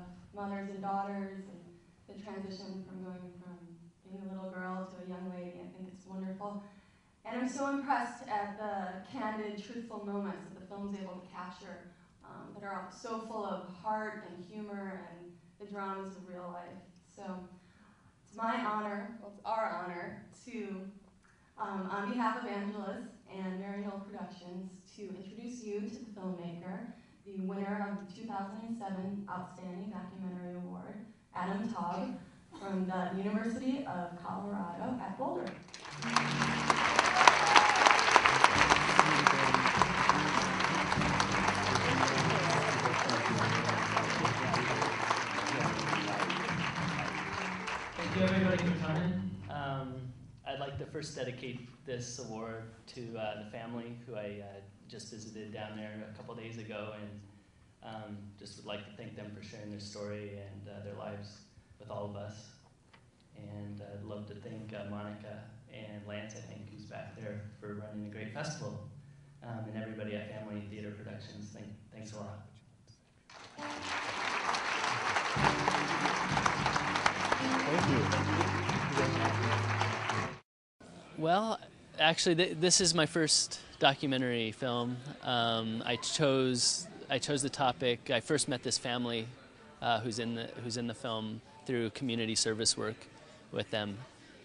of mothers and daughters and the transition from going from being a little girl to a young lady. I think it's wonderful. And I'm so impressed at the candid, truthful moments that the film's able to capture that are so full of heart and humor and the dramas of real life. So it's my honor, well, it's our honor, to, on behalf of Angeles and Mary Hill Productions, to introduce you to the filmmaker, the winner of the 2007 Outstanding Documentary Award, Adam Taub, from the University of Colorado at Boulder. Thank you everybody for coming. I'd like to first dedicate this award to the family who I just visited down there a couple days ago, and just would like to thank them for sharing their story and their lives with all of us. And I'd love to thank Monica and Lance, I think, who's back there, for running a great festival. And everybody at Family Theater Productions, thanks a lot. Thank you. Well, actually, this is my first documentary film. I chose the topic. I first met this family who's in the film through community service work with them,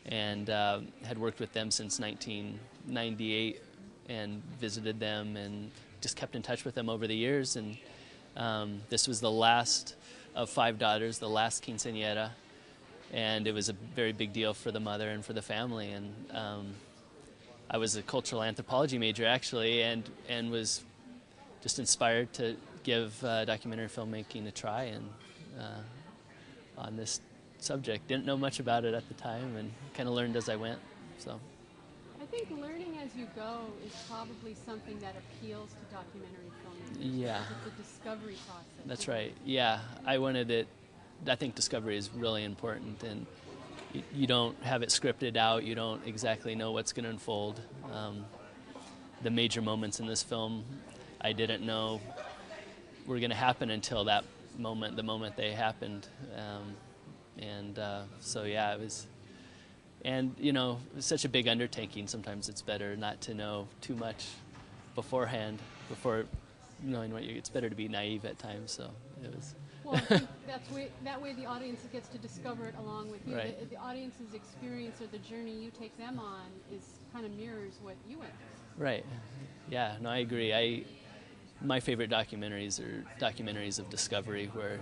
and had worked with them since 1998, and visited them and just kept in touch with them over the years. And this was the last of 5 daughters, the last Quincenera, and it was a very big deal for the mother and for the family. And I was a cultural anthropology major, actually, and was just inspired to give documentary filmmaking a try and on this subject. Didn't know much about it at the time, and kind of learned as I went. So I think learning as you go is probably something that appeals to documentary filmmakers. Yeah. It's the discovery process. That's right. Yeah, I think discovery is really important, and you don't have it scripted out. You don't exactly know what's going to unfold. The major moments in this film, I didn't know were going to happen until that moment, the moment they happened. So yeah, it was, and it's such a big undertaking. Sometimes it's better not to know too much beforehand, before knowing it's better to be naive at times. So it was. Well, I think that way the audience gets to discover it along with you. Right. The audience's experience or the journey you take them on kind of mirrors what you went through. Right. Yeah. No, I agree. My favorite documentaries are documentaries of discovery, where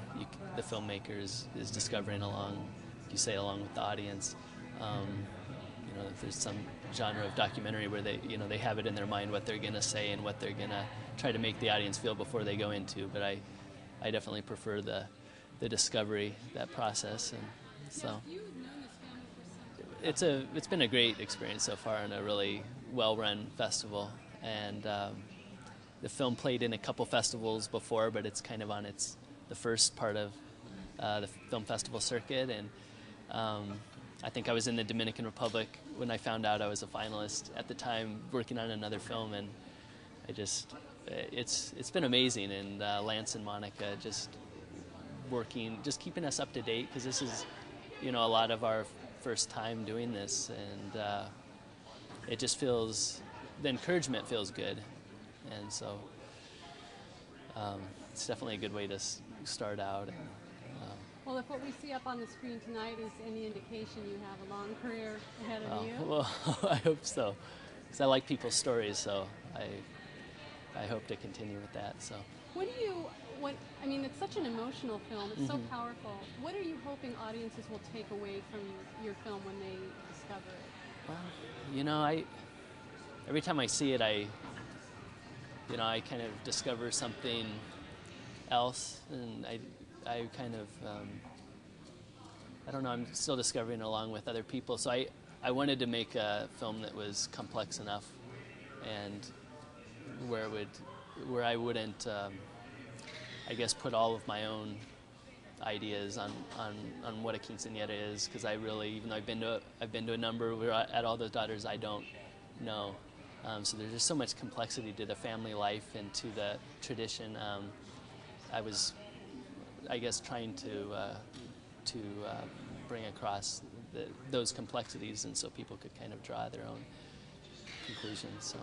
the filmmaker is discovering along with the audience. If there's some genre of documentary where they have it in their mind what they're going to say and what they're going to try to make the audience feel before they go into. But I definitely prefer the discovery, that process, and so it's been a great experience so far, and a really well-run festival. And the film played in a couple festivals before, but it's kind of on the first part of the film festival circuit. And I think I was in the Dominican Republic when I found out I was a finalist at the time, working on another film, and it's been amazing. And Lance and Monica just keeping us up to date, because this is a lot of our first time doing this, and it just feels, the encouragement feels good. And so it's definitely a good way to start out. And, well, if what we see up on the screen tonight is any indication, you have a long career ahead of you. Well, I hope so, because I like people's stories, so I hope to continue with that. So. It's such an emotional film. It's so powerful. What are you hoping audiences will take away from your film when they discover it? Well, every time I see it, I kind of discover something else, and I kind of, I don't know, I'm still discovering it along with other people. So I wanted to make a film that was complex enough, and where I wouldn't, I guess, put all of my own ideas on what a quinceañera is, because I really, even though I've been to a number, we're at all those daughters, I don't know. So there's just so much complexity to the family life and to the tradition. I was I guess, trying to bring across those complexities, and so people could kind of draw their own conclusions. So.